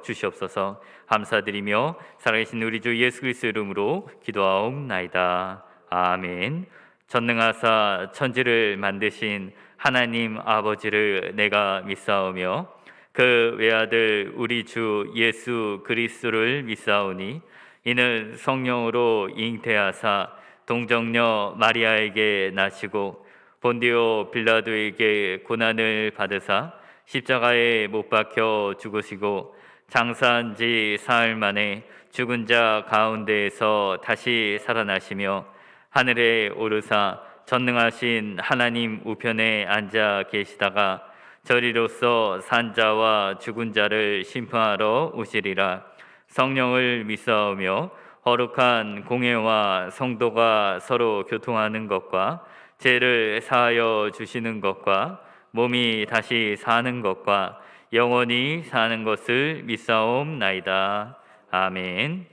주시옵소서. 감사드리며 살아계신 우리 주 예수 그리스도의 이름으로 기도하옵나이다. 아멘. 전능하사 천지를 만드신 하나님 아버지를 내가 믿사오며 그 외아들 우리 주 예수 그리스도를 믿사오니 이는 성령으로 잉태하사 동정녀 마리아에게 나시고 본디오 빌라도에게 고난을 받으사 십자가에 못 박혀 죽으시고 장사한 지 사흘 만에 죽은 자 가운데에서 다시 살아나시며 하늘에 오르사 전능하신 하나님 우편에 앉아 계시다가 저리로서 산 자와 죽은 자를 심판하러 오시리라. 성령을 믿사오며 거룩한 공회와 성도가 서로 교통하는 것과 죄를 사하여 주시는 것과 몸이 다시 사는 것과 영원히 사는 것을 믿사옵나이다. 아멘.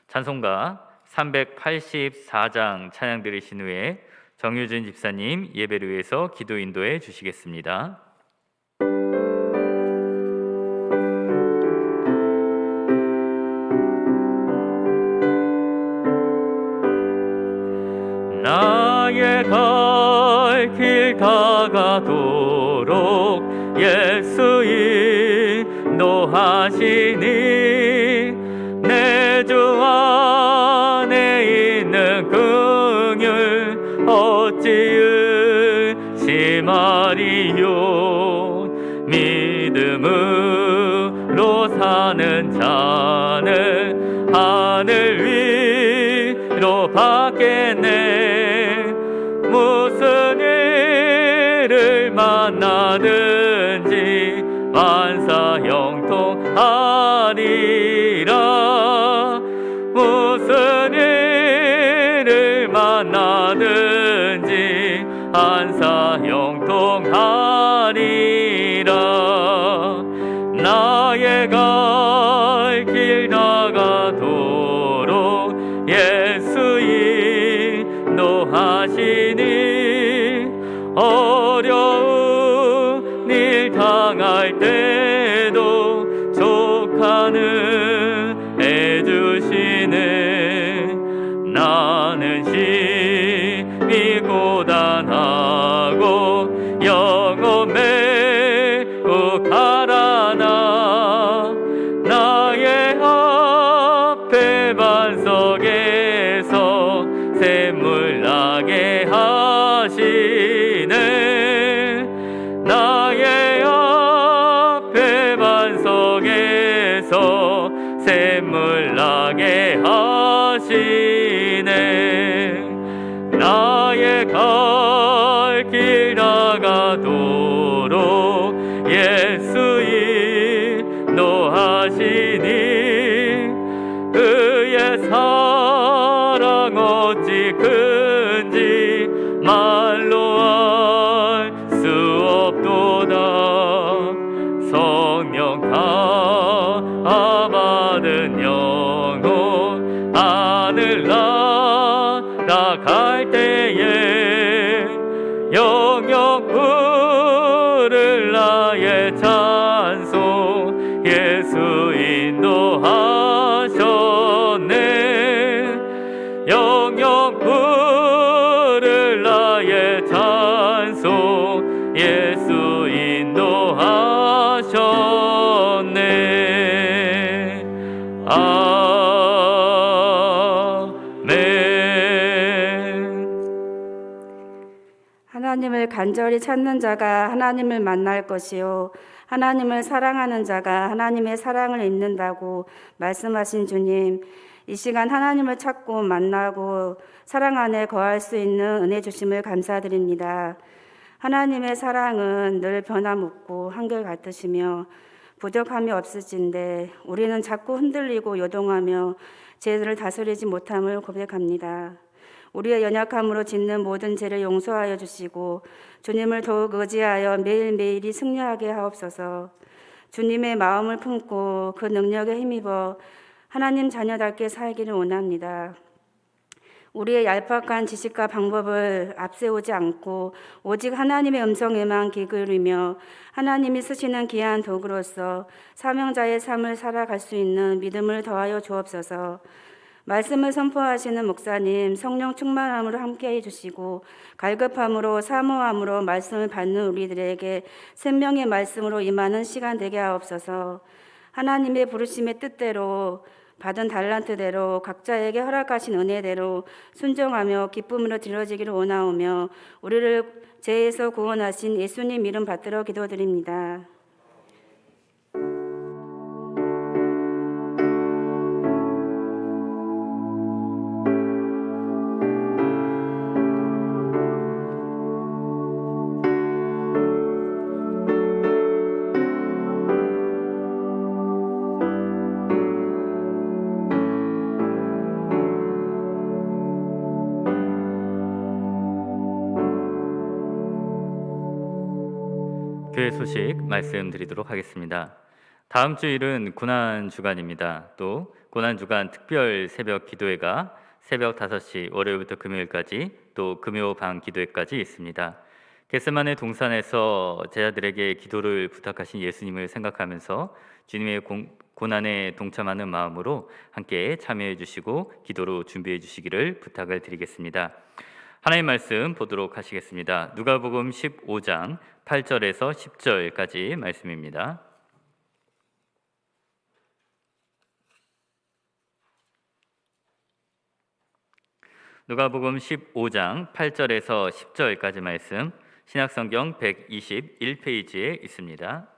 찬송가 384장 찬양 들으신 후에 정유진 집사님 예배를 위해서 기도 인도해 주시겠습니다. 나의 갈 길 다가도록 예수 인도하시니 내 주 안에 있는 긍휼 어찌 의심하리요. 믿음으로 사는 자는 하늘 위로 받겠네. 무슨 일을 만나든지 만사 형통하리라. 무슨 일을 만나든지 만사 형통하리라. 나의 갈 길 나가도록 예수 인도하시니 어려운 일 당할 때도 족하는 해주시네. 나는 심히 고단하고 영혼 매우 가라나 나의 앞에 반석에서 샘물 나게 하시네. 나의 앞에 반석에서 샘물 나게 하시네. 나의 갈 길 나가도록 예수 인도하시니 그의 사랑 어찌 큰지 말로 알 수 없도다. 성령 받은 영혼 하늘 날아갈 때에 영영 부를 나의 찬송 예수 인도하셨네. 영영 부를 나의 찬송 예수 인도하셨네. 아멘. 하나님을 간절히 찾는 자가 하나님을 만날 것이요 하나님을 사랑하는 자가 하나님의 사랑을 잊는다고 말씀하신 주님, 이 시간 하나님을 찾고 만나고 사랑 안에 거할 수 있는 은혜 주심을 감사드립니다. 하나님의 사랑은 늘 변함없고 한결같으시며 부족함이 없으신데 우리는 자꾸 흔들리고 요동하며 죄를 다스리지 못함을 고백합니다. 우리의 연약함으로 짓는 모든 죄를 용서하여 주시고 주님을 더욱 의지하여 매일매일이 승리하게 하옵소서. 주님의 마음을 품고 그 능력에 힘입어 하나님 자녀답게 살기를 원합니다. 우리의 얄팍한 지식과 방법을 앞세우지 않고 오직 하나님의 음성에만 귀 기울이며 하나님이 쓰시는 귀한 도구로서 사명자의 삶을 살아갈 수 있는 믿음을 더하여 주옵소서. 말씀을 선포하시는 목사님 성령 충만함으로 함께해 주시고 갈급함으로 사모함으로 말씀을 받는 우리들에게 생명의 말씀으로 임하는 시간 되게 하옵소서. 하나님의 부르심의 뜻대로 받은 달란트대로 각자에게 허락하신 은혜대로 순종하며 기쁨으로 드려지기를 원하오며 우리를 죄에서 구원하신 예수님 이름 받들어 기도드립니다. 교회 소식 말씀드리도록 하겠습니다. 다음 주일은 고난 주간입니다. 또 고난 주간 특별 새벽 기도회가 새벽 5시 월요일부터 금요일까지 또 금요 밤 기도회까지 있습니다. 겟세마네 동산에서 제자들에게 기도를 부탁하신 예수님을 생각하면서 주님의 고난에 동참하는 마음으로 함께 참여해 주시고 기도로 준비해 주시기를 부탁을 드리겠습니다. 하나님 말씀 보도록 하시겠습니다. 누가복음 15장 8절에서 10절까지 말씀입니다. 누가복음 15장 8절에서 10절까지 말씀 신약성경 121페이지에 있습니다.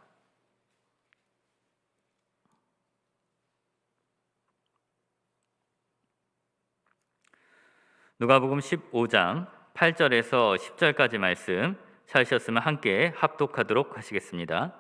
누가복음 15장 8절에서 10절까지 말씀 찾으셨으면 함께 합독하도록 하시겠습니다.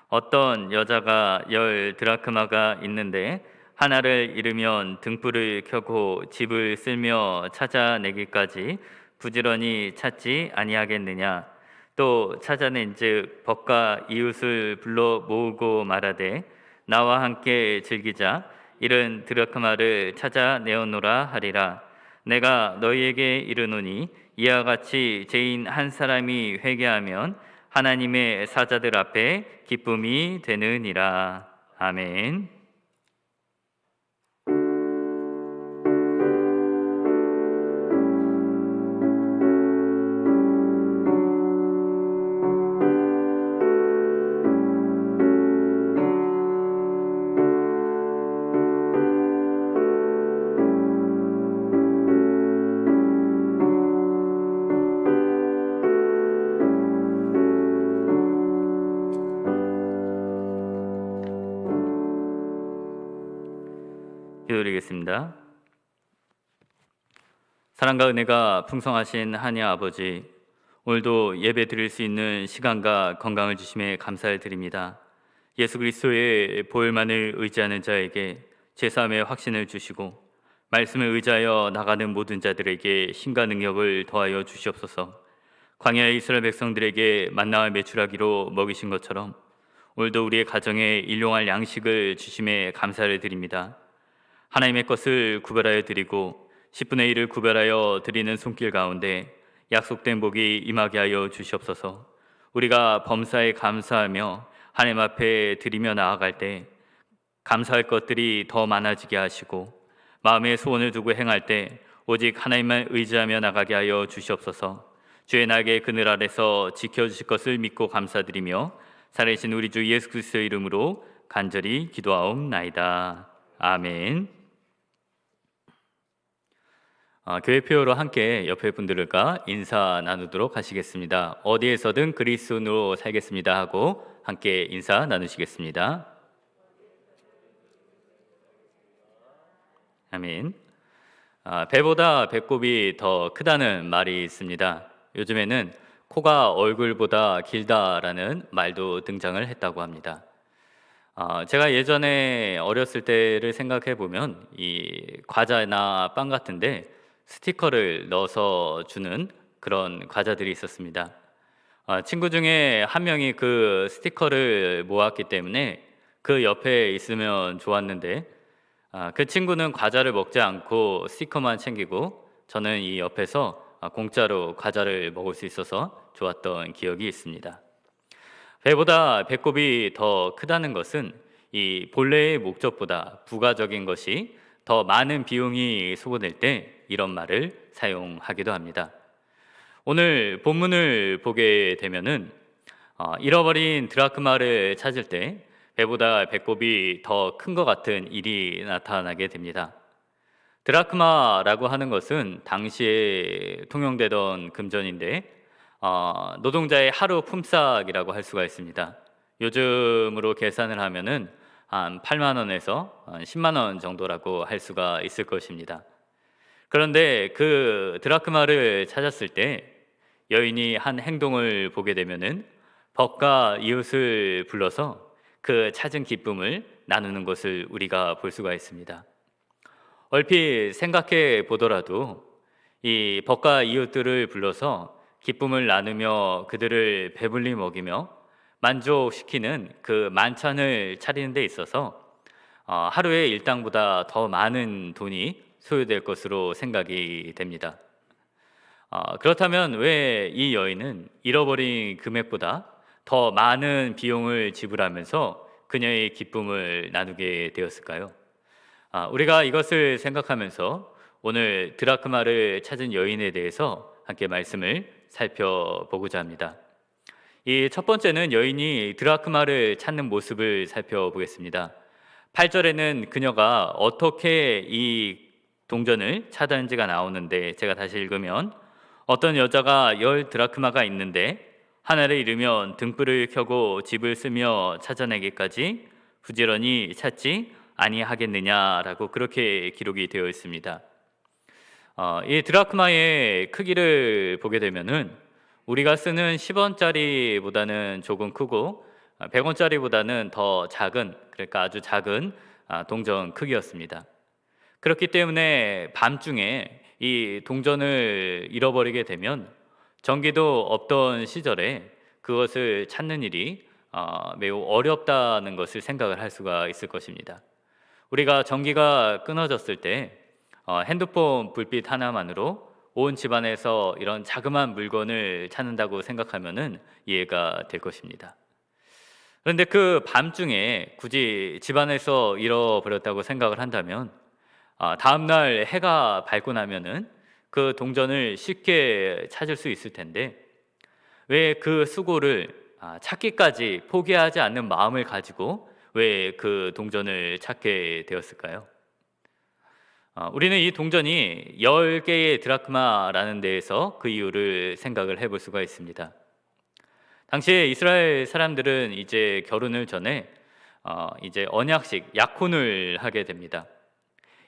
어떤 여자가 10 드라크마가 있는데 하나를 잃으면 등불을 켜고 집을 쓸며 찾아내기까지 부지런히 찾지 아니하겠느냐. 또 찾아낸즉 벗과 이웃을 불러 모으고 말하되 나와 함께 즐기자. 이른 드라크마를 찾아내었노라 하리라. 내가 너희에게 이르노니 이와 같이 죄인 한 사람이 회개하면 하나님의 사자들 앞에 기쁨이 되느니라. 아멘. 기도드리겠습니다. 사랑과 은혜가 풍성하신 하나님 아버지, 오늘도 예배 드릴 수 있는 시간과 건강을 주심에 감사를 드립니다. 예수 그리스도의 보혈만을 의지하는 자에게 죄사함의 확신을 주시고 말씀을 의지하여 나가는 모든 자들에게 힘과 능력을 더하여 주시옵소서. 광야의 이스라엘 백성들에게 만나와 메추라기로 먹이신 것처럼 오늘도 우리의 가정에 일용할 양식을 주심에 감사를 드립니다. 하나님의 것을 구별하여 드리고 10분의 1을 구별하여 드리는 손길 가운데 약속된 복이 임하게 하여 주시옵소서. 우리가 범사에 감사하며 하나님 앞에 드리며 나아갈 때 감사할 것들이 더 많아지게 하시고 마음의 소원을 두고 행할 때 오직 하나님만 의지하며 나가게 하여 주시옵소서. 주의 날개 그늘 아래서 지켜주실 것을 믿고 감사드리며 살아계신 우리 주 예수 그리스도의 이름으로 간절히 기도하옵나이다. 아멘. 교회 표어로 함께 옆에 분들과 인사 나누도록 하시겠습니다. 어디에서든 그리스도인으로 살겠습니다 하고 함께 인사 나누시겠습니다. 아멘. 배보다 배꼽이 더 크다는 말이 있습니다. 요즘에는 코가 얼굴보다 길다라는 말도 등장을 했다고 합니다. 제가 예전에 어렸을 때를 생각해 보면 이 과자나 빵 같은데 스티커를 넣어서 주는 그런 과자들이 있었습니다. 친구 중에 한 명이 그 스티커를 모았기 때문에 그 옆에 있으면 좋았는데 그 친구는 과자를 먹지 않고 스티커만 챙기고 저는 이 옆에서 공짜로 과자를 먹을 수 있어서 좋았던 기억이 있습니다. 배보다 배꼽이 더 크다는 것은 이 본래의 목적보다 부가적인 것이 더 많은 비용이 소모될 때 이런 말을 사용하기도 합니다. 오늘 본문을 보게 되면은 잃어버린 드라크마를 찾을 때 배보다 배꼽이 더 큰 것 같은 일이 나타나게 됩니다. 드라크마라고 하는 것은 당시에 통용되던 금전인데 노동자의 하루 품삯이라고 할 수가 있습니다. 요즘으로 계산을 하면은 한 8만 원에서 10만 원 정도라고 할 수가 있을 것입니다. 그런데 그 드라크마를 찾았을 때 여인이 한 행동을 보게 되면은 벗과 이웃을 불러서 그 찾은 기쁨을 나누는 것을 우리가 볼 수가 있습니다. 얼핏 생각해 보더라도 이 벗과 이웃들을 불러서 기쁨을 나누며 그들을 배불리 먹이며 만족시키는 그 만찬을 차리는 데 있어서 하루의 일당보다 더 많은 돈이 소요될 것으로 생각이 됩니다. 그렇다면 왜 이 여인은 잃어버린 금액보다 더 많은 비용을 지불하면서 그녀의 기쁨을 나누게 되었을까요? 우리가 이것을 생각하면서 오늘 드라크마를 찾은 여인에 대해서 함께 말씀을 살펴보고자 합니다. 이 첫 번째는 여인이 드라크마를 찾는 모습을 살펴보겠습니다. 8절에는 그녀가 어떻게 이 동전을 찾았는지가 나오는데 제가 다시 읽으면 어떤 여자가 10 드라크마가 있는데 하나를 잃으면 등불을 켜고 집을 쓰며 찾아내기까지 부지런히 찾지 아니하겠느냐라고 그렇게 기록이 되어 있습니다. 이 드라크마의 크기를 보게 되면은 우리가 쓰는 10원짜리보다는 조금 크고 100원짜리보다는 더 작은, 그러니까 아주 작은 동전 크기였습니다. 그렇기 때문에 밤중에 이 동전을 잃어버리게 되면 전기도 없던 시절에 그것을 찾는 일이 매우 어렵다는 것을 생각을 할 수가 있을 것입니다. 우리가 전기가 끊어졌을 때 핸드폰 불빛 하나만으로 온 집안에서 이런 자그마한 물건을 찾는다고 생각하면은 이해가 될 것입니다. 그런데 그 밤중에 굳이 집안에서 잃어버렸다고 생각을 한다면 다음날 해가 밝고 나면은 그 동전을 쉽게 찾을 수 있을 텐데 왜 그 수고를 찾기까지 포기하지 않는 마음을 가지고 왜 그 동전을 찾게 되었을까요? 우리는 이 동전이 10개의 드라크마라는 데에서 그 이유를 생각을 해볼 수가 있습니다. 당시에 이스라엘 사람들은 이제 결혼을 전에 이제 언약식, 약혼을 하게 됩니다.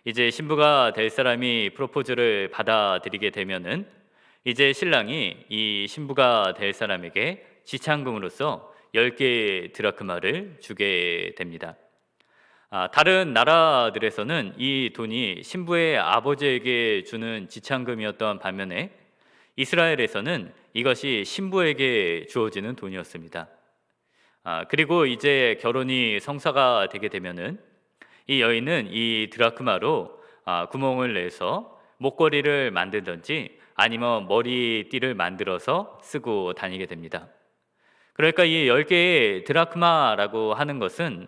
이제 신부가 될 사람이 프로포즈를 받아들이게 되면은 이제 신랑이 이 신부가 될 사람에게 지참금으로서 10개의 드라크마를 주게 됩니다. 다른 나라들에서는 이 돈이 신부의 아버지에게 주는 지참금이었던 반면에 이스라엘에서는 이것이 신부에게 주어지는 돈이었습니다. 그리고 이제 결혼이 성사가 되게 되면은 이 여인은 이 드라크마로 구멍을 내서 목걸이를 만들든지 아니면 머리띠를 만들어서 쓰고 다니게 됩니다. 그러니까 이 10개의 드라크마라고 하는 것은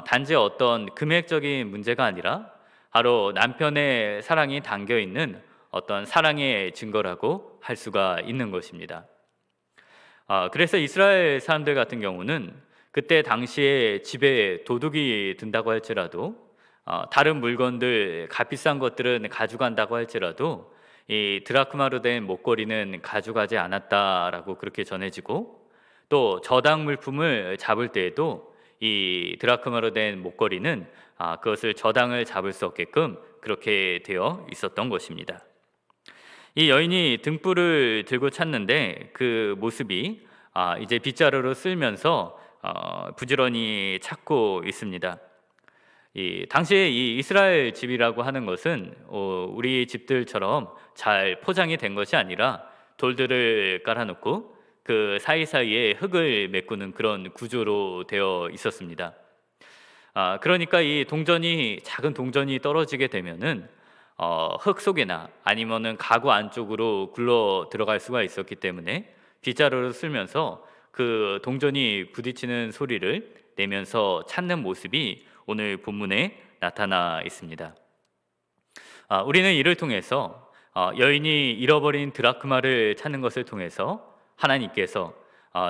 단지 어떤 금액적인 문제가 아니라 바로 남편의 사랑이 담겨 있는 어떤 사랑의 증거라고 할 수가 있는 것입니다. 그래서 이스라엘 사람들 같은 경우는 그때 당시에 집에 도둑이 든다고 할지라도 다른 물건들 값비싼 것들은 가져간다고 할지라도 이 드라크마로 된 목걸이는 가져가지 않았다라고 그렇게 전해지고 또 저당 물품을 잡을 때에도 이 드라크마로 된 목걸이는 그것을 저당을 잡을 수 없게끔 그렇게 되어 있었던 것입니다. 이 여인이 등불을 들고 찾는데 그 모습이 이제 빗자루로 쓸면서 부지런히 찾고 있습니다. 이 당시에 이 이스라엘 집이라고 하는 것은 우리 집들처럼 잘 포장이 된 것이 아니라 돌들을 깔아놓고 그 사이사이에 흙을 메꾸는 그런 구조로 되어 있었습니다. 그러니까 이 동전이 작은 동전이 떨어지게 되면은 흙 속이나 아니면은 가구 안쪽으로 굴러 들어갈 수가 있었기 때문에 빗자루를 쓸면서 그 동전이 부딪히는 소리를 내면서 찾는 모습이 오늘 본문에 나타나 있습니다. 우리는 이를 통해서 여인이 잃어버린 드라크마를 찾는 것을 통해서 하나님께서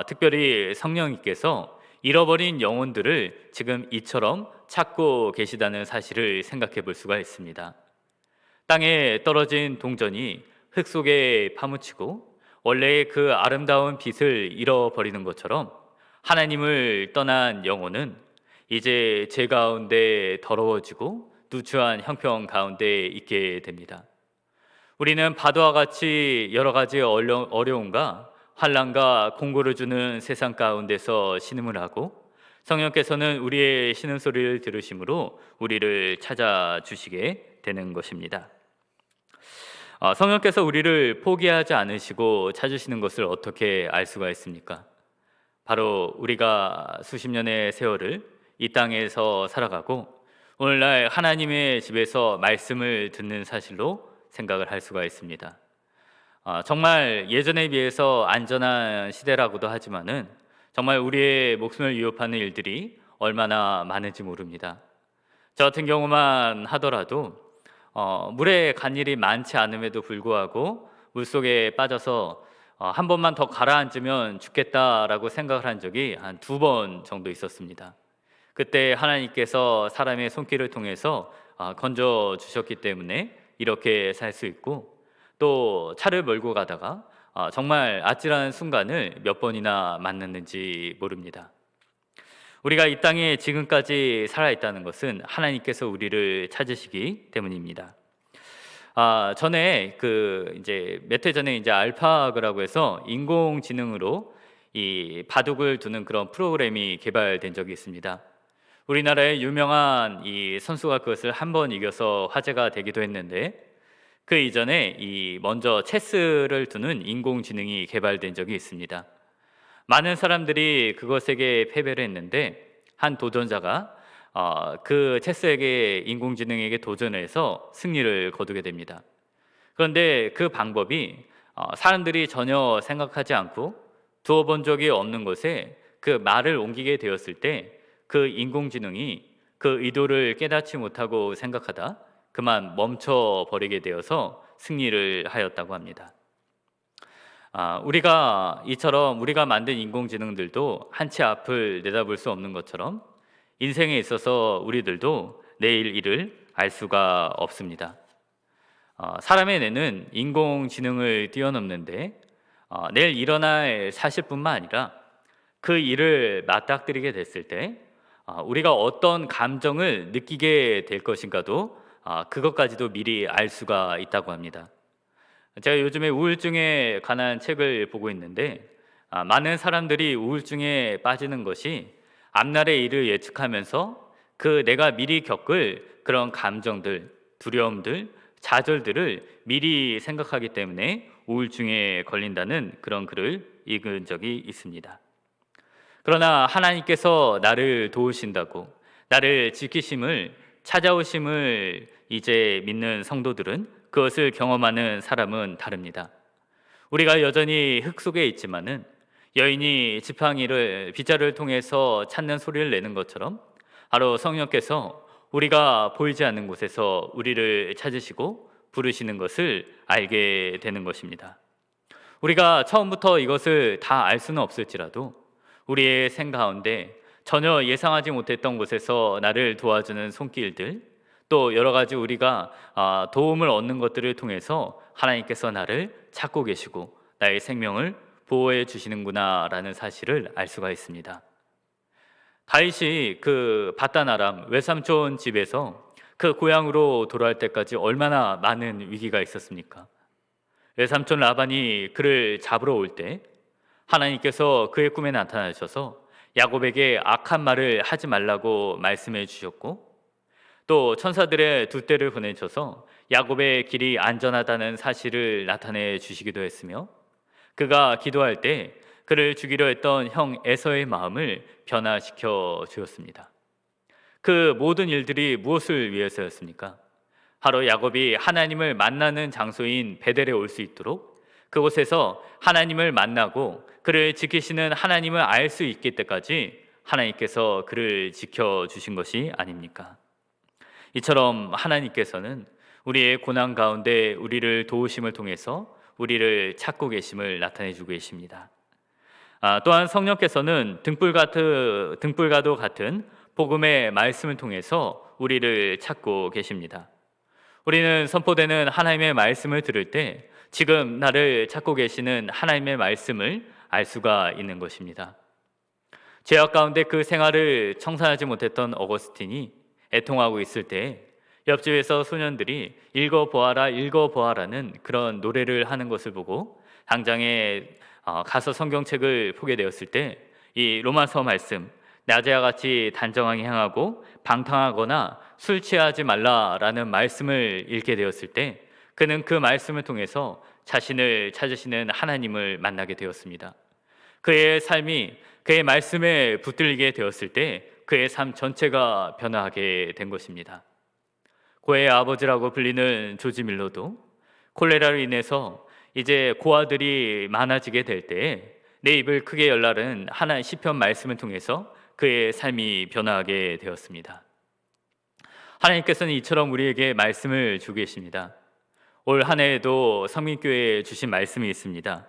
특별히 성령님께서 잃어버린 영혼들을 지금 이처럼 찾고 계시다는 사실을 생각해 볼 수가 있습니다. 땅에 떨어진 동전이 흙 속에 파묻히고 원래의 그 아름다운 빛을 잃어버리는 것처럼 하나님을 떠난 영혼은 이제 죄 가운데 더러워지고 누추한 형편 가운데 있게 됩니다. 우리는 바다와 같이 여러 가지 어려움과 환난과 공고를 주는 세상 가운데서 신음을 하고 성령께서는 우리의 신음소리를 들으심으로 우리를 찾아주시게 되는 것입니다. 성령께서 우리를 포기하지 않으시고 찾으시는 것을 어떻게 알 수가 있습니까? 바로 우리가 수십 년의 세월을 이 땅에서 살아가고 오늘날 하나님의 집에서 말씀을 듣는 사실로 생각을 할 수가 있습니다. 정말 예전에 비해서 안전한 시대라고도 하지만은 정말 우리의 목숨을 위협하는 일들이 얼마나 많은지 모릅니다. 저 같은 경우만 하더라도 물에 간 일이 많지 않음에도 불구하고 물속에 빠져서 한 번만 더 가라앉으면 죽겠다라고 생각을 한 적이 한 2번 정도 있었습니다. 그때 하나님께서 사람의 손길을 통해서 건져 주셨기 때문에 이렇게 살 수 있고, 또 차를 몰고 가다가 정말 아찔한 순간을 몇 번이나 만났는지 모릅니다. 우리가 이 땅에 지금까지 살아있다는 것은 하나님께서 우리를 찾으시기 때문입니다. 전에 이제 몇 해 전에 이제 알파고라고 해서 인공지능으로 이 바둑을 두는 그런 프로그램이 개발된 적이 있습니다. 우리나라의 유명한 이 선수가 그것을 한 번 이겨서 화제가 되기도 했는데, 그 이전에 먼저 체스를 두는 인공지능이 개발된 적이 있습니다. 많은 사람들이 그것에게 패배를 했는데 한 도전자가 그 체스에게 인공지능에게 도전해서 승리를 거두게 됩니다. 그런데 그 방법이 사람들이 전혀 생각하지 않고 두어본 적이 없는 곳에 그 말을 옮기게 되었을 때 그 인공지능이 그 의도를 깨닫지 못하고 생각하다 그만 멈춰버리게 되어서 승리를 하였다고 합니다. 우리가 이처럼 우리가 만든 인공지능들도 한치 앞을 내다볼 수 없는 것처럼 인생에 있어서 우리들도 내일 일을 알 수가 없습니다. 사람의 뇌는 인공지능을 뛰어넘는데 내일 일어날 사실뿐만 아니라 그 일을 맞닥뜨리게 됐을 때 우리가 어떤 감정을 느끼게 될 것인가도 그것까지도 미리 알 수가 있다고 합니다. 제가 요즘에 우울증에 관한 책을 보고 있는데 많은 사람들이 우울증에 빠지는 것이 앞날의 일을 예측하면서 그 내가 미리 겪을 그런 감정들, 두려움들, 좌절들을 미리 생각하기 때문에 우울증에 걸린다는 그런 글을 읽은 적이 있습니다. 그러나 하나님께서 나를 도우신다고, 나를 지키심을, 찾아오심을 이제 믿는 성도들은 그것을 경험하는 사람은 다릅니다. 우리가 여전히 흙 속에 있지만은 여인이 지팡이를 빗자루를 통해서 찾는 소리를 내는 것처럼 바로 성령께서 우리가 보이지 않는 곳에서 우리를 찾으시고 부르시는 것을 알게 되는 것입니다. 우리가 처음부터 이것을 다 알 수는 없을지라도 우리의 생 가운데 전혀 예상하지 못했던 곳에서 나를 도와주는 손길들, 또 여러 가지 우리가 도움을 얻는 것들을 통해서 하나님께서 나를 찾고 계시고 나의 생명을 보호해 주시는구나라는 사실을 알 수가 있습니다. 다윗이 그 바단 아람 외삼촌 집에서 그 고향으로 돌아올 때까지 얼마나 많은 위기가 있었습니까? 외삼촌 라반이 그를 잡으러 올 때 하나님께서 그의 꿈에 나타나셔서 야곱에게 악한 말을 하지 말라고 말씀해 주셨고, 또 천사들의 두 떼를 보내셔서 야곱의 길이 안전하다는 사실을 나타내 주시기도 했으며, 그가 기도할 때 그를 죽이려 했던 형 에서의 마음을 변화시켜 주었습니다. 그 모든 일들이 무엇을 위해서였습니까? 바로 야곱이 하나님을 만나는 장소인 베델에 올 수 있도록 그곳에서 하나님을 만나고 그를 지키시는 하나님을 알 수 있기 때까지 하나님께서 그를 지켜주신 것이 아닙니까? 이처럼 하나님께서는 우리의 고난 가운데 우리를 도우심을 통해서 우리를 찾고 계심을 나타내주고 계십니다. 또한 성령께서는 등불과도 같은 복음의 말씀을 통해서 우리를 찾고 계십니다. 우리는 선포되는 하나님의 말씀을 들을 때 지금 나를 찾고 계시는 하나님의 말씀을 알 수가 있는 것입니다. 죄악 가운데 그 생활을 청산하지 못했던 어거스틴이 애통하고 있을 때 옆집에서 소년들이 읽어보아라는 그런 노래를 하는 것을 보고 당장에 가서 성경책을 보게 되었을 때 이 로마서 말씀, 낮에와 같이 단정하게 행하고 방탕하거나 술 취하지 말라라는 말씀을 읽게 되었을 때 그는 그 말씀을 통해서 자신을 찾으시는 하나님을 만나게 되었습니다. 그의 삶이 그의 말씀에 붙들리게 되었을 때 그의 삶 전체가 변화하게 된 것입니다. 고의 아버지라고 불리는 조지 밀러도 콜레라로 인해서 이제 고아들이 많아지게 될 때에 내 입을 크게 열라는 하나의 시편 말씀을 통해서 그의 삶이 변화하게 되었습니다. 하나님께서는 이처럼 우리에게 말씀을 주고 계십니다. 올 한 해에도 성민교회에 주신 말씀이 있습니다.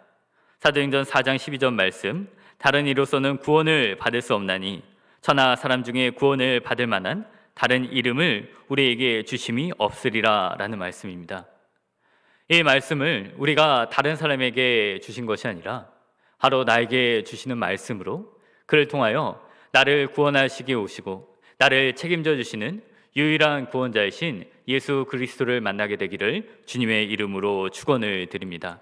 사도행전 4장 12절 말씀, 다른 이로서는 구원을 받을 수 없나니 천하 사람 중에 구원을 받을 만한 다른 이름을 우리에게 주심이 없으리라 라는 말씀입니다. 이 말씀을 우리가 다른 사람에게 주신 것이 아니라 바로 나에게 주시는 말씀으로 그를 통하여 나를 구원하시기 오시고 나를 책임져 주시는 유일한 구원자이신 예수 그리스도를 만나게 되기를 주님의 이름으로 축원을 드립니다.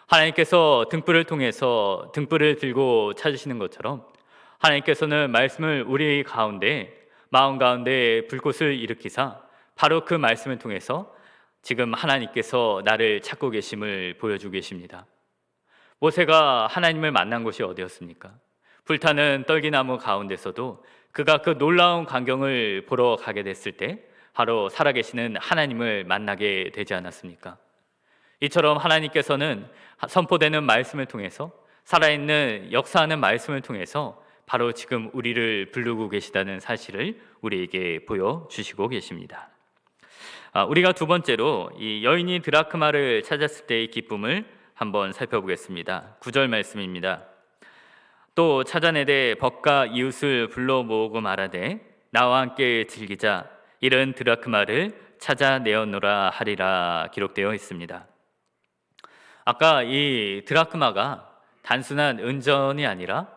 하나님께서 등불을 통해서 등불을 들고 찾으시는 것처럼 하나님께서는 말씀을 우리 가운데 마음 가운데 불꽃을 일으키사 바로 그 말씀을 통해서 지금 하나님께서 나를 찾고 계심을 보여주고 계십니다. 모세가 하나님을 만난 곳이 어디였습니까? 불타는 떨기나무 가운데서도 그가 그 놀라운 광경을 보러 가게 됐을 때 바로 살아계시는 하나님을 만나게 되지 않았습니까? 이처럼 하나님께서는 선포되는 말씀을 통해서 살아있는 역사하는 말씀을 통해서 바로 지금 우리를 부르고 계시다는 사실을 우리에게 보여주시고 계십니다. 우리가 두 번째로 이 여인이 드라크마를 찾았을 때의 기쁨을 한번 살펴보겠습니다. 9절 말씀입니다. 또 찾아내되 벗과 이웃을 불러 모으고 말하되 나와 함께 즐기자 이른 드라크마를 찾아내었노라 하리라 기록되어 있습니다. 아까 이 드라크마가 단순한 은전이 아니라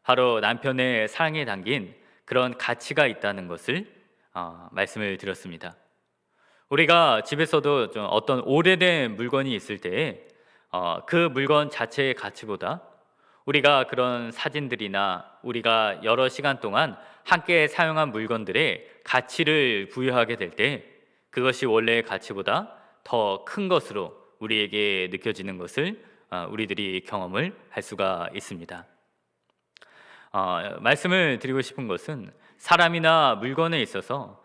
바로 남편의 사랑에 담긴 그런 가치가 있다는 것을 말씀을 드렸습니다. 우리가 집에서도 좀 어떤 오래된 물건이 있을 때에 그 물건 자체의 가치보다 우리가 그런 사진들이나 우리가 여러 시간 동안 함께 사용한 물건들의 가치를 부여하게 될 때 그것이 원래의 가치보다 더 큰 것으로 우리에게 느껴지는 것을 우리들이 경험을 할 수가 있습니다. 말씀을 드리고 싶은 것은 사람이나 물건에 있어서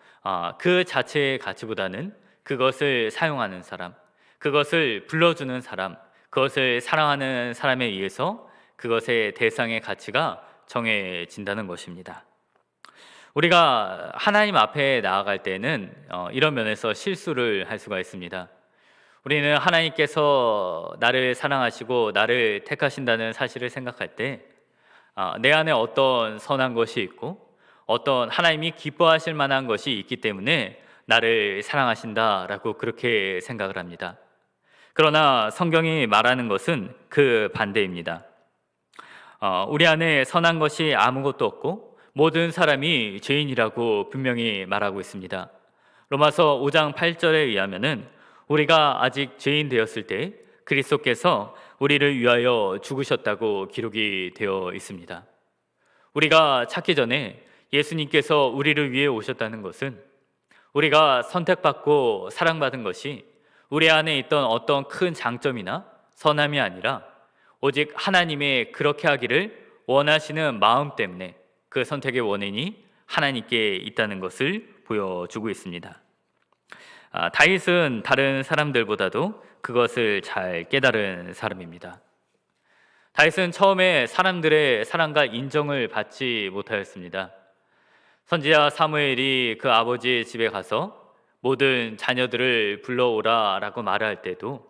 그 자체의 가치보다는 그것을 사용하는 사람, 그것을 불러주는 사람, 그것을 사랑하는 사람에 의해서 그것의 대상의 가치가 정해진다는 것입니다. 우리가 하나님 앞에 나아갈 때는 이런 면에서 실수를 할 수가 있습니다. 우리는 하나님께서 나를 사랑하시고 나를 택하신다는 사실을 생각할 때 내 안에 어떤 선한 것이 있고 어떤 하나님이 기뻐하실 만한 것이 있기 때문에 나를 사랑하신다라고 그렇게 생각을 합니다. 그러나 성경이 말하는 것은 그 반대입니다. 우리 안에 선한 것이 아무것도 없고 모든 사람이 죄인이라고 분명히 말하고 있습니다. 로마서 5장 8절에 의하면은 우리가 아직 죄인 되었을 때 그리스도께서 우리를 위하여 죽으셨다고 기록이 되어 있습니다. 우리가 찾기 전에 예수님께서 우리를 위해 오셨다는 것은 우리가 선택받고 사랑받은 것이 우리 안에 있던 어떤 큰 장점이나 선함이 아니라 오직 하나님의 그렇게 하기를 원하시는 마음 때문에 그 선택의 원인이 하나님께 있다는 것을 보여주고 있습니다. 다윗은 다른 사람들보다도 그것을 잘 깨달은 사람입니다. 다윗은 처음에 사람들의 사랑과 인정을 받지 못하였습니다. 선지자 사무엘이 그 아버지의 집에 가서 모든 자녀들을 불러오라 라고 말할 때도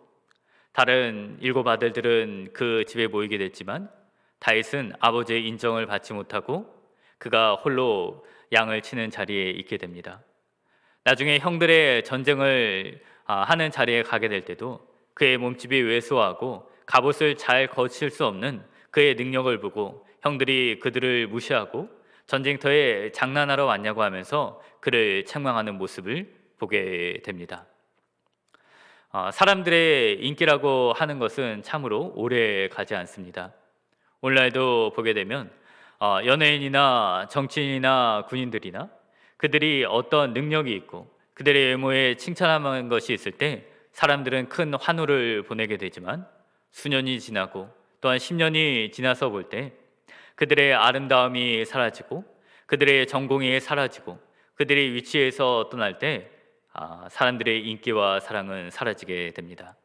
다른 7 아들들은 그 집에 모이게 됐지만 다윗은 아버지의 인정을 받지 못하고 그가 홀로 양을 치는 자리에 있게 됩니다. 나중에 형들의 전쟁을 하는 자리에 가게 될 때도 그의 몸집이 왜소하고 갑옷을 잘 거칠 수 없는 그의 능력을 보고 형들이 그들을 무시하고 전쟁터에 장난하러 왔냐고 하면서 그를 책망하는 모습을 보게 됩니다. 사람들의 인기라고 하는 것은 참으로 오래 가지 않습니다. 오늘날도 보게 되면 연예인이나 정치인이나 군인들이나 그들이 어떤 능력이 있고 그들의 외모에 칭찬하는 것이 있을 때 사람들은 큰 환호를 보내게 되지만 수년이 지나고 또한 10년이 지나서 볼 때 그들의 아름다움이 사라지고 그들의 전공이 사라지고 그들의 위치에서 떠날 때 사람들의 인기와 사랑은 사라지게 됩니다.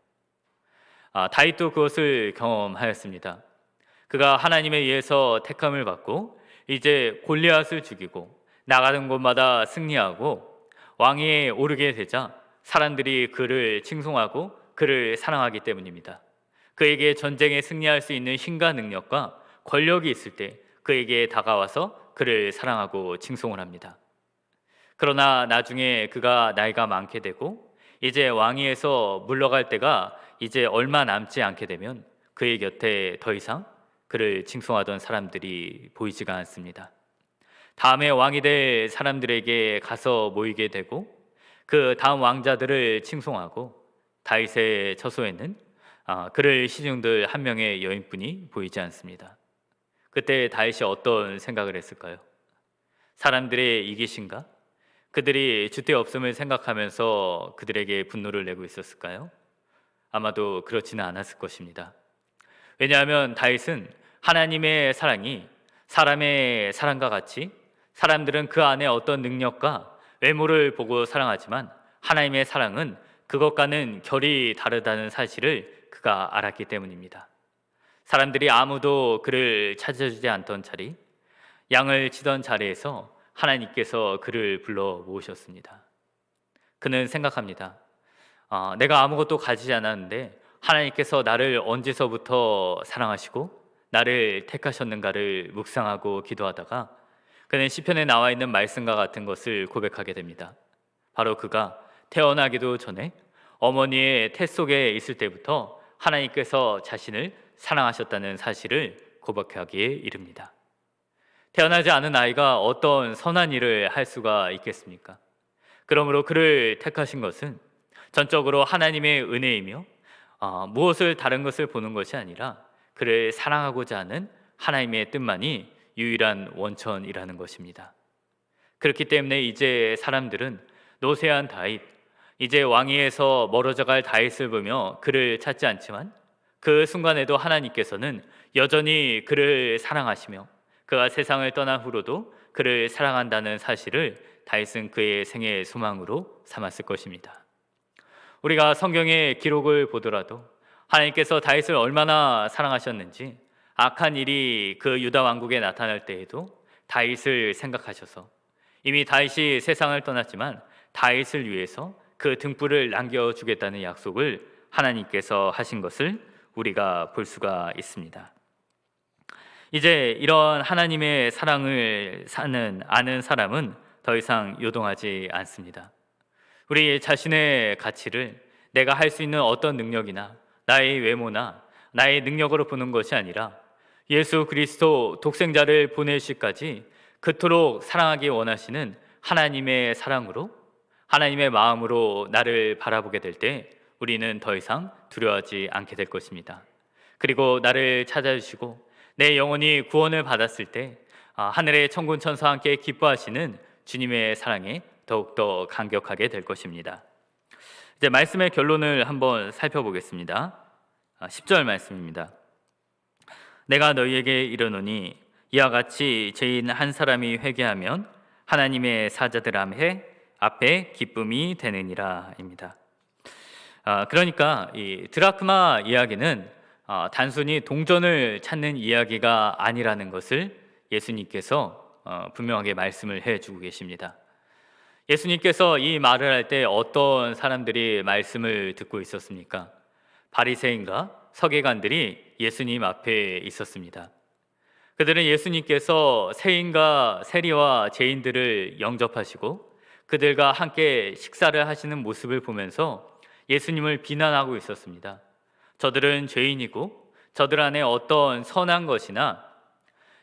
다윗도 그것을 경험하였습니다. 그가 하나님에 의해서 택함을 받고 이제 골리앗을 죽이고 나가는 곳마다 승리하고 왕위에 오르게 되자 사람들이 그를 칭송하고 그를 사랑하기 때문입니다. 그에게 전쟁에 승리할 수 있는 힘과 능력과 권력이 있을 때 그에게 다가와서 그를 사랑하고 칭송을 합니다. 그러나 나중에 그가 나이가 많게 되고 이제 왕위에서 물러갈 때가 이제 얼마 남지 않게 되면 그의 곁에 더 이상 그를 칭송하던 사람들이 보이지가 않습니다. 다음에 왕이 될 사람들에게 가서 모이게 되고 그 다음 왕자들을 칭송하고 다윗의 처소에는 그를 시중들 한 명의 여인뿐이 보이지 않습니다. 그때 다윗이 어떤 생각을 했을까요? 사람들의 이기심과 그들이 주대없음을 생각하면서 그들에게 분노를 내고 있었을까요? 아마도 그렇지는 않았을 것입니다. 왜냐하면 다윗은 하나님의 사랑이 사람의 사랑과 같이 사람들은 그 안에 어떤 능력과 외모를 보고 사랑하지만 하나님의 사랑은 그것과는 결이 다르다는 사실을 그가 알았기 때문입니다. 사람들이 아무도 그를 찾아주지 않던 자리, 양을 치던 자리에서 하나님께서 그를 불러 모으셨습니다. 그는 생각합니다. 내가 아무것도 가지지 않았는데 하나님께서 나를 언제서부터 사랑하시고 나를 택하셨는가를 묵상하고 기도하다가 그는 시편에 나와 있는 말씀과 같은 것을 고백하게 됩니다. 바로 그가 태어나기도 전에 어머니의 태 속에 있을 때부터 하나님께서 자신을 사랑하셨다는 사실을 고백하기에 이릅니다. 태어나지 않은 아이가 어떤 선한 일을 할 수가 있겠습니까? 그러므로 그를 택하신 것은 전적으로 하나님의 은혜이며 무엇을 다른 것을 보는 것이 아니라 그를 사랑하고자 하는 하나님의 뜻만이 유일한 원천이라는 것입니다. 그렇기 때문에 이제 사람들은 노쇠한 다윗, 이제 왕위에서 멀어져갈 다윗을 보며 그를 찾지 않지만 그 순간에도 하나님께서는 여전히 그를 사랑하시며 그가 세상을 떠난 후로도 그를 사랑한다는 사실을 다윗은 그의 생애의 소망으로 삼았을 것입니다. 우리가 성경의 기록을 보더라도 하나님께서 다윗을 얼마나 사랑하셨는지 악한 일이 그 유다 왕국에 나타날 때에도 다윗을 생각하셔서 이미 다윗이 세상을 떠났지만 다윗을 위해서 그 등불을 남겨주겠다는 약속을 하나님께서 하신 것을 우리가 볼 수가 있습니다. 이제 이런 하나님의 사랑을 아는 사람은 더 이상 요동하지 않습니다. 우리 자신의 가치를 내가 할 수 있는 어떤 능력이나 나의 외모나 나의 능력으로 보는 것이 아니라 예수 그리스도 독생자를 보내시기까지 그토록 사랑하기 원하시는 하나님의 사랑으로 하나님의 마음으로 나를 바라보게 될 때 우리는 더 이상 두려워하지 않게 될 것입니다. 그리고 나를 찾아주시고 내 영혼이 구원을 받았을 때 하늘의 천군 천사와 함께 기뻐하시는 주님의 사랑에 더욱더 감격하게 될 것입니다. 이제 말씀의 결론을 한번 살펴보겠습니다. 10절 말씀입니다. 내가 너희에게 이르노니 이와 같이 죄인 한 사람이 회개하면 하나님의 사자들 앞에 앞에 기쁨이 되느니라입니다. 그러니까 이 드라크마 이야기는 단순히 동전을 찾는 이야기가 아니라는 것을 예수님께서 분명하게 말씀을 해주고 계십니다. 예수님께서 이 말을 할 때 어떤 사람들이 말씀을 듣고 있었습니까? 바리새인과 서기관들이 예수님 앞에 있었습니다. 그들은 예수님께서 세인과 세리와 죄인들을 영접하시고 그들과 함께 식사를 하시는 모습을 보면서 예수님을 비난하고 있었습니다. 저들은 죄인이고 저들 안에 어떤 선한 것이나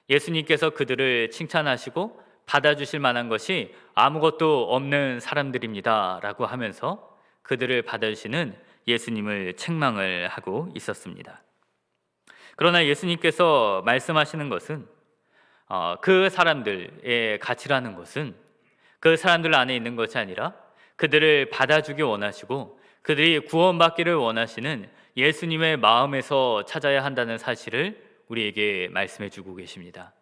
예수님께서 그들을 칭찬하시고 받아주실 만한 것이 아무것도 없는 사람들입니다 라고 하면서 그들을 받아주시는 예수님을 책망을 하고 있었습니다. 그러나 예수님께서 말씀하시는 것은 그 사람들의 가치라는 것은 그 사람들 안에 있는 것이 아니라 그들을 받아주기 원하시고 그들이 구원받기를 원하시는 예수님의 마음에서 찾아야 한다는 사실을 우리에게 말씀해 주고 계십니다.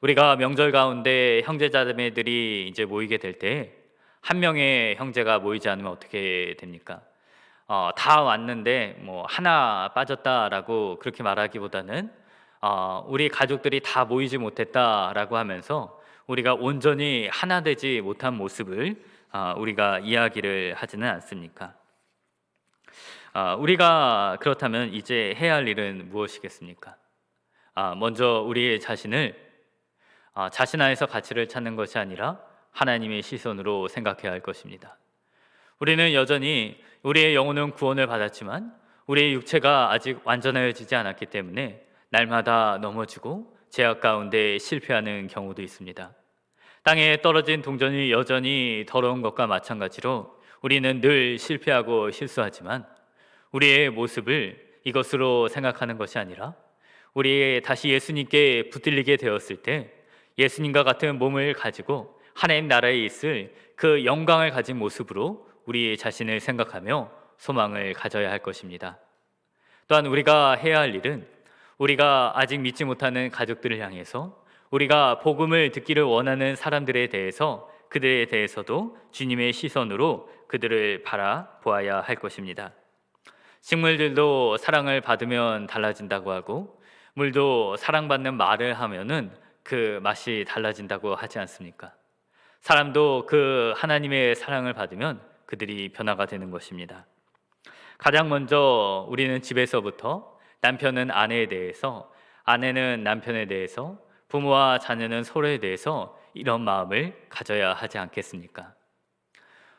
우리가 명절 가운데 형제자매들이 이제 모이게 될 때 한 명의 형제가 모이지 않으면 어떻게 됩니까? 다 왔는데 뭐 하나 빠졌다라고 그렇게 말하기보다는 우리 가족들이 다 모이지 못했다라고 하면서 우리가 온전히 하나 되지 못한 모습을 우리가 이야기를 하지는 않습니까? 우리가 그렇다면 이제 해야 할 일은 무엇이겠습니까? 먼저 우리 자신을 자신 안에서 가치를 찾는 것이 아니라 하나님의 시선으로 생각해야 할 것입니다. 우리는 여전히 우리의 영혼은 구원을 받았지만 우리의 육체가 아직 완전해지지 않았기 때문에 날마다 넘어지고 죄악 가운데 실패하는 경우도 있습니다. 땅에 떨어진 동전이 여전히 더러운 것과 마찬가지로 우리는 늘 실패하고 실수하지만 우리의 모습을 이것으로 생각하는 것이 아니라 우리 다시 예수님께 붙들리게 되었을 때 예수님과 같은 몸을 가지고 하나님 나라에 있을 그 영광을 가진 모습으로 우리 자신을 생각하며 소망을 가져야 할 것입니다. 또한 우리가 해야 할 일은 우리가 아직 믿지 못하는 가족들을 향해서 우리가 복음을 듣기를 원하는 사람들에 대해서 그들에 대해서도 주님의 시선으로 그들을 바라보아야 할 것입니다. 식물들도 사랑을 받으면 달라진다고 하고 물도 사랑받는 말을 하면은 그 맛이 달라진다고 하지 않습니까? 사람도 그 하나님의 사랑을 받으면 그들이 변화가 되는 것입니다. 가장 먼저 우리는 집에서부터 남편은 아내에 대해서, 아내는 남편에 대해서, 부모와 자녀는 서로에 대해서 이런 마음을 가져야 하지 않겠습니까?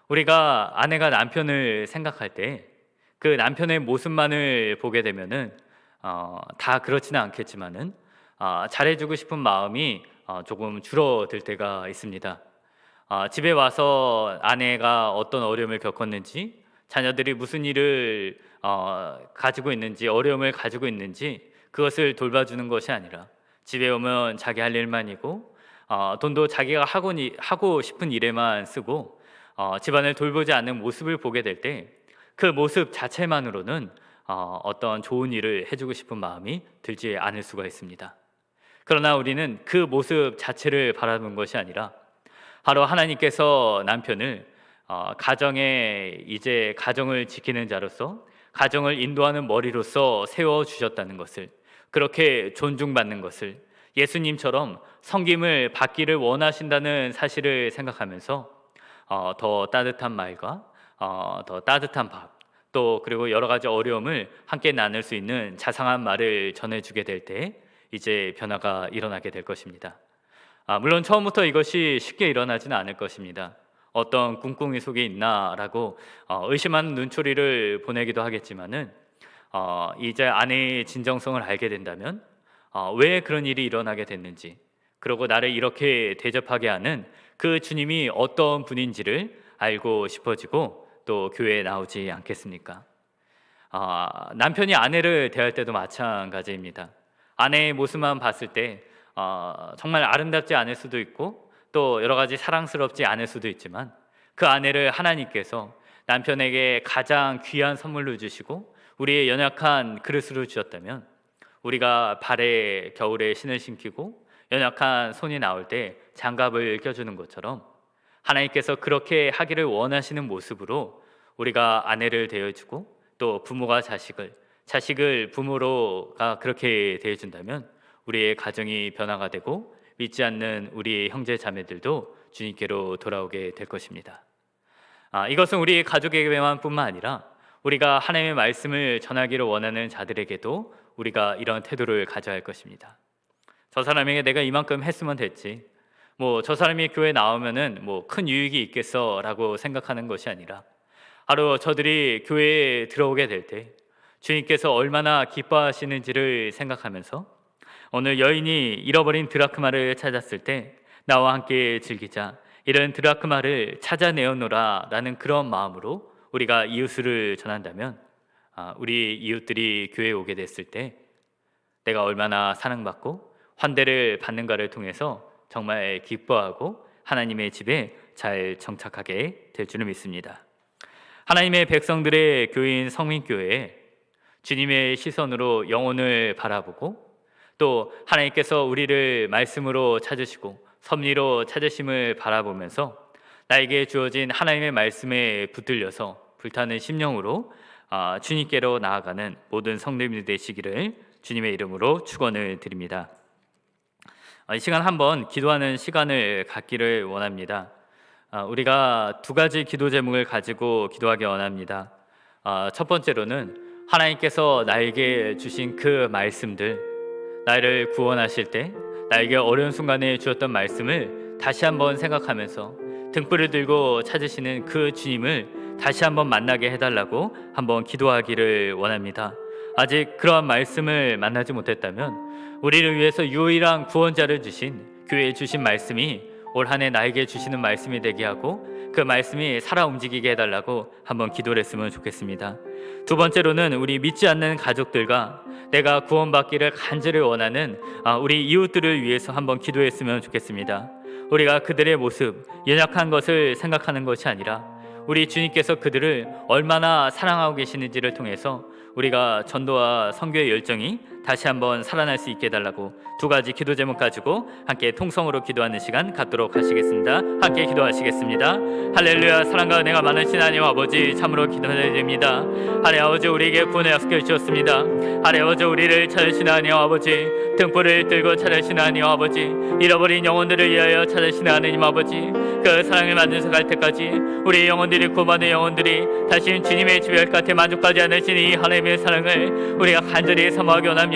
우리가 아내가 남편을 생각할 때 그 남편의 모습만을 보게 되면은 다 그렇지는 않겠지만은 잘해주고 싶은 마음이 조금 줄어들 때가 있습니다. 집에 와서 아내가 어떤 어려움을 겪었는지, 자녀들이 무슨 일을 가지고 있는지, 어려움을 가지고 있는지 그것을 돌봐주는 것이 아니라 집에 오면 자기 할 일만이고 돈도 자기가 하고 싶은 일에만 쓰고 집안을 돌보지 않는 모습을 보게 될 때 그 모습 자체만으로는 어떤 좋은 일을 해주고 싶은 마음이 들지 않을 수가 있습니다. 그러나 우리는 그 모습 자체를 바라보는 것이 아니라 바로 하나님께서 남편을 가정을 지키는 자로서 가정을 인도하는 머리로서 세워주셨다는 것을, 그렇게 존중받는 것을, 예수님처럼 섬김을 받기를 원하신다는 사실을 생각하면서 더 따뜻한 말과 더 따뜻한 밥, 또 그리고 여러 가지 어려움을 함께 나눌 수 있는 자상한 말을 전해주게 될 때 이제 변화가 일어나게 될 것입니다. 물론 처음부터 이것이 쉽게 일어나지는 않을 것입니다. 어떤 꿍꿍이 속에 있나라고 의심하는 눈초리를 보내기도 하겠지만은 이제 아내의 진정성을 알게 된다면 왜 그런 일이 일어나게 됐는지, 그리고 나를 이렇게 대접하게 하는 그 주님이 어떤 분인지를 알고 싶어지고 또 교회에 나오지 않겠습니까? 남편이 아내를 대할 때도 마찬가지입니다. 아내의 모습만 봤을 때 정말 아름답지 않을 수도 있고 또 여러 가지 사랑스럽지 않을 수도 있지만 그 아내를 하나님께서 남편에게 가장 귀한 선물로 주시고 우리의 연약한 그릇으로 주셨다면, 우리가 발에 겨울에 신을 신기고 연약한 손이 나올 때 장갑을 껴주는 것처럼 하나님께서 그렇게 하기를 원하시는 모습으로 우리가 아내를 대해주고 또 부모가 자식을 부모로가 그렇게 대해준다면 우리의 가정이 변화가 되고 믿지 않는 우리의 형제 자매들도 주님께로 돌아오게 될 것입니다. 이것은 우리 가족에게만 뿐만 아니라 우리가 하나님의 말씀을 전하기를 원하는 자들에게도 우리가 이런 태도를 가져야 할 것입니다. 저 사람에게 내가 이만큼 했으면 됐지, 저 사람이 교회 나오면은 큰 유익이 있겠어 라고 생각하는 것이 아니라 하루 저들이 교회에 들어오게 될 때 주님께서 얼마나 기뻐하시는지를 생각하면서 오늘 여인이 잃어버린 드라크마를 찾았을 때 나와 함께 즐기자, 이런 드라크마를 찾아내었노라 라는 그런 마음으로 우리가 이웃을 전한다면 우리 이웃들이 교회에 오게 됐을 때 내가 얼마나 사랑받고 환대를 받는가를 통해서 정말 기뻐하고 하나님의 집에 잘 정착하게 될 줄을 믿습니다. 하나님의 백성들의 교회인 성민교회에 주님의 시선으로 영혼을 바라보고 또 하나님께서 우리를 말씀으로 찾으시고 섭리로 찾으심을 바라보면서 나에게 주어진 하나님의 말씀에 붙들려서 불타는 심령으로 주님께로 나아가는 모든 성도님들 되시기를 주님의 이름으로 축원을 드립니다. 이 시간 한번 기도하는 시간을 갖기를 원합니다. 우리가 두 가지 기도 제목을 가지고 기도하기 원합니다. 첫 번째로는 하나님께서 나에게 주신 그 말씀들, 나를 구원하실 때 나에게 어려운 순간에 주었던 말씀을 다시 한번 생각하면서 등불을 들고 찾으시는 그 주님을 다시 한번 만나게 해달라고 한번 기도하기를 원합니다. 아직 그러한 말씀을 만나지 못했다면 우리를 위해서 유일한 구원자를 주신 교회에 주신 말씀이 올 한 해 나에게 주시는 말씀이 되게 하고 그 말씀이 살아 움직이게 해달라고 한번 기도를 했으면 좋겠습니다. 두 번째로는 우리 믿지 않는 가족들과 내가 구원받기를 간절히 원하는 우리 이웃들을 위해서 한번 기도했으면 좋겠습니다. 우리가 그들의 모습, 연약한 것을 생각하는 것이 아니라 우리 주님께서 그들을 얼마나 사랑하고 계시는지를 통해서 우리가 전도와 선교의 열정이 다시 한번 살아날 수 있게 해달라고 두 가지 기도 제목 가지고 함께 통성으로 기도하는 시간 갖도록 하시겠습니다. 함께 기도하시겠습니다. 할렐루야. 사랑과 은혜가 많으신 하나님 아버지, 참으로 기도드립니다. 하나님 아버지, 우리에게 구원의 약속을 주셨습니다. 하나님 아버지, 우리를 찾으시는 하나님 아버지, 등불을 들고 찾으시는 하나님 아버지, 잃어버린 영혼들을 위하여 찾으시는 하나님 아버지, 그 사랑을 만나서 갈 때까지 우리 영혼들이, 구원받은 영혼들이 다시 주님의 집에 갈 때 만족하지 않으신 이 하나님의 사랑을 우리가 간절히 사모하기 원합니다.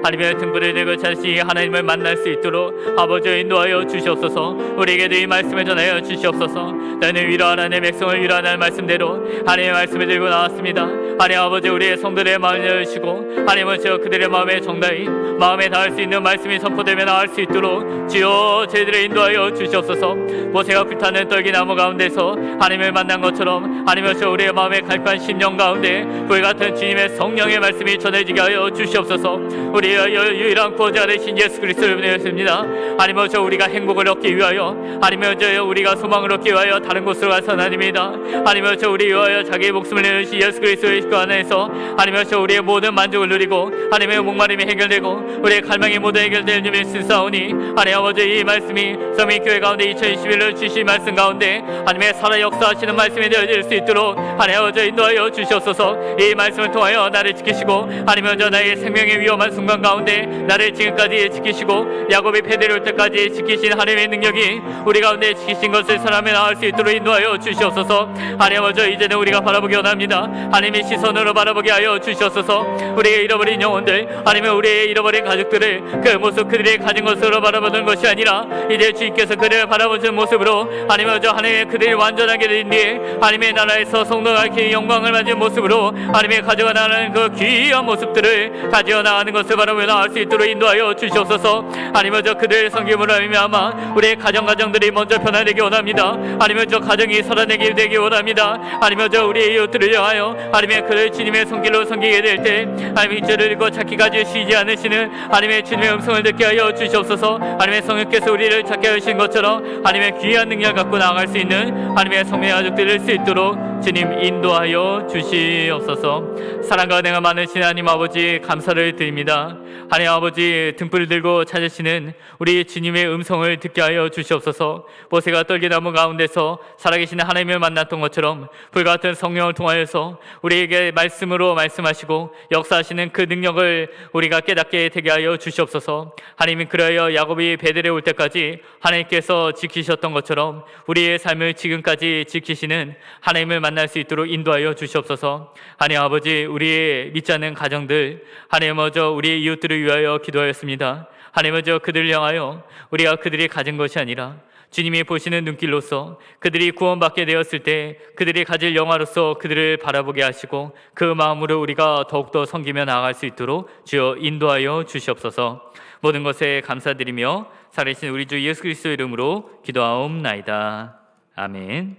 하나님의 등불을 들고 찾으시 하나님을 만날 수 있도록 아버지 인도하여 주시옵소서. 우리에게도 이 말씀을 전하여 주시옵소서. 너는 위로하는 백성을 위로하는 말씀대로 하나님의 말씀을 들고 나왔습니다. 하나님 아버지, 우리의 성도들의 마음을 열으시고 하나님은 저 그들의 마음에 정답이 마음에 닿을 수 있는 말씀이 선포되며 나올 수 있도록 주여 저희들을 인도하여 주시옵소서. 모세가 불타는 떨기나무 가운데서 하나님을 만난 것처럼 하나님은 저 우리의 마음에 갈급한 심령 가운데 불같은 주님의 성령의 말씀이 전해지게 하여 주시옵소서. 우리의 유일한 구원자 되신 예수 그리스도를 믿습니다. 하나님은 저 우리가 행복을 얻기 위하여, 하나님은 저 우리가 소망을 얻기 위하여 다른 곳으로 가서 하나님이다. 하나님은 저 우리 위하여 자기의 목숨을 내주신 예수 그리스도의 그 안에서 하나님은 저 우리의 모든 만족을 누리고 하나님의 목마름이 해결되고 우리의 갈망이 모두 해결될 줄을 믿사오니 하나님 아버지, 이 말씀이 서민교회 가운데 2021년 주신 말씀 가운데 하나님의 살아 역사하시는 말씀이 되어질 수 있도록 하나님 아버지 인도하여 주시옵소서. 이 말씀을 통하여 나를 지키시고 하나님은 저 나의 생명의 위험한 순간 가운데 나를 지금까지 지키시고 야곱이 패대를 올 때까지 지키신 하나님의 능력이 우리 가운데 지키신 것을 사람에 나올 수 있도록 인도하여 주시옵소서. 하나님 아버지, 이제는 우리가 바라보기 원합니다. 하나님의 시선으로 바라보게 하여 주시옵소서. 우리의 잃어버린 영혼들, 하나님의 우리의 잃어버린 가족들을 그 모습 그들이 가진 것으로 바라보는 것이 아니라 이제 주님께서 그들을 바라보는 모습으로 하나님 아버지, 하나님의 그들이 완전하게 된 뒤에 하나님의 나라에서 성도하게 영광을 받는 모습으로 하나님의 가져가 나가는 그 귀한 모습들을 가져 나가는 것을 바라보며 나올 수 있도록 인도하여 주시옵소서. 하나님 아버지, 그들의 섬김으로 말미암아 우리의 가정들이 먼저 변화되기 원합니다. 하나님 아버지, 가정이 살아내게 되기 원합니다. 하나님 아버지, 우리의 이웃들을 향하여 하나님의 그를 주님의 손길로 섬기게 될 때 하나님의 저를 읽고 찾기까지 쉬지 않으시는 하나님의 주님의 음성을 듣게 하여 주시옵소서. 하나님의 성령께서 우리를 찾게 하신 것처럼 하나님의 귀한 능력 갖고 나아갈 수 있는 하나님의 성령의 가족들 될 수 있도록 주님 인도하여 주시옵소서. 사랑과 은혜가 많으신 하나님 아버지 감사를 드립니다. 하나님 아버지 등불을 들고 찾으시는 우리 주님의 음성을 듣게 하여 주시옵소서. 모세가 떨기나무 가운데서 살아계신 하나님을 만났던 것처럼 불같은 성령을 통하여서 우리에게 말씀으로 말씀하시고 역사하시는 그 능력을 우리가 깨닫게 되게 하여 주시옵소서. 하나님이 그러하여 야곱이 베델에 올 때까지 하나님께서 지키셨던 것처럼 우리의 삶을 지금까지 지키시는 하나님을 만날 수 있도록 인도하여 주시옵소서. 하나님 아버지, 우리의 믿지 않는 가정들, 하나님 먼저 우리의 이웃들을 위하여 기도하였습니다. 하나님 먼저 그들을 향하여 우리가 그들이 가진 것이 아니라 주님이 보시는 눈길로서 그들이 구원받게 되었을 때 그들이 가질 영화로서 그들을 바라보게 하시고 그 마음으로 우리가 더욱더 섬기며 나아갈 수 있도록 주여 인도하여 주시옵소서. 모든 것에 감사드리며 살아계신 우리 주 예수 그리스도 이름으로 기도하옵나이다. 아멘.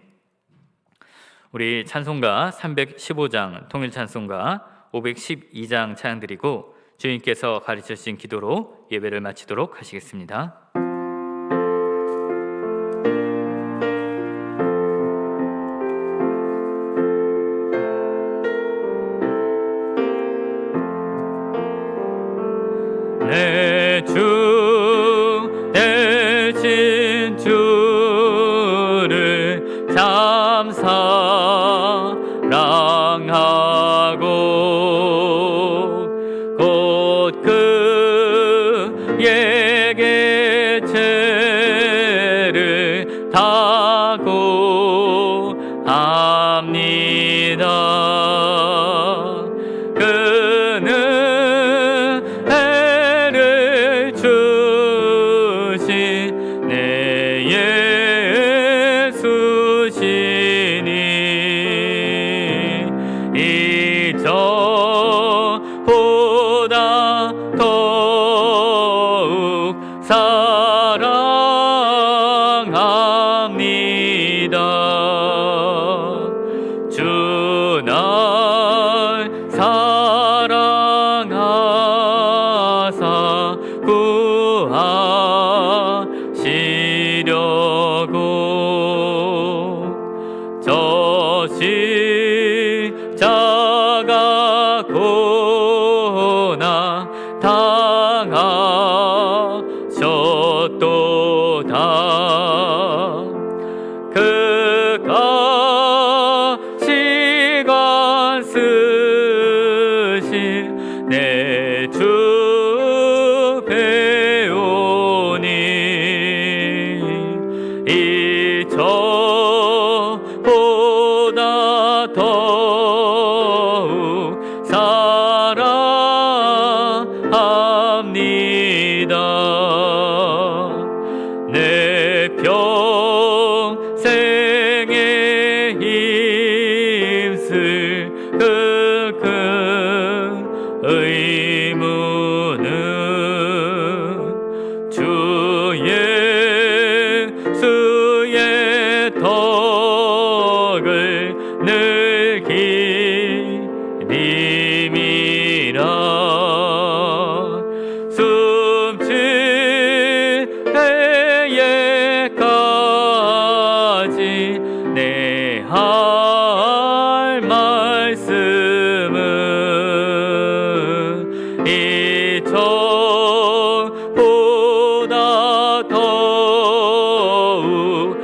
우리 찬송가 315장 통일 찬송가 512장 찬양 드리고 주님께서 가르쳐 주신 기도로 예배를 마치도록 하시겠습니다. 내 주 대신 주를 참 사랑하고 곧 그에게 죄를 다고 합니다. 그는 해를 주신 내 예수시니 이전보다 더욱 사랑합니다. 주 날 사랑하사 구하시려고 저 십자가 고난 당하셨도다. 그가 시간 쓰신 내 주 배우니 이전보다 더욱 사랑합니다. 내 평생에 힘쓸 그 큰 의무는 주 예수의 덕을 늘 기림이라. 숨질 해에까지 내 할 말씀은 이전보다 더욱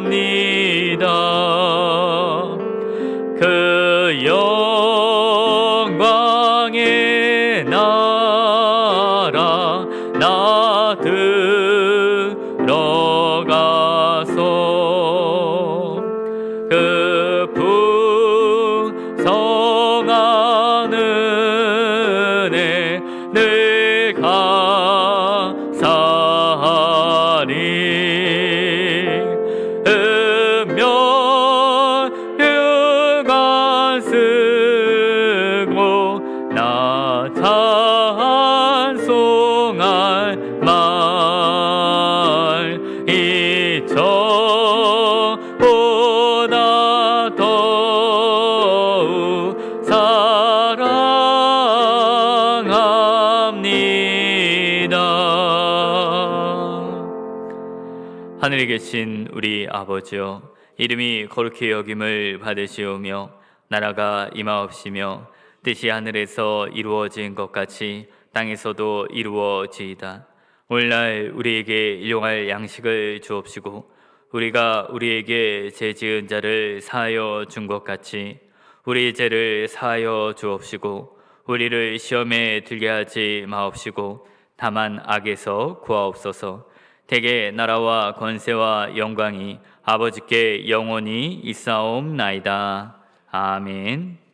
사랑합니다. 그 영광의 나라 나 들어가서 그 풍성한 은혜 늘 감사하리. 음면휴관 쓰고 나 찬송할 말 이전보다 더욱 사랑합니다. 하늘에 계신 우리 아버지여, 이름이 거룩히 여김을 받으시오며 나라가 임하옵시며 뜻이 하늘에서 이루어진 것 같이 땅에서도 이루어지이다. 오늘날 우리에게 일용할 양식을 주옵시고 우리가 우리에게 죄 지은 자를 사하여 준 것 같이 우리 죄를 사하여 주옵시고 우리를 시험에 들게 하지 마옵시고 다만 악에서 구하옵소서. 대개 나라와 권세와 영광이 아버지께 영원히 있사옵나이다. 아멘.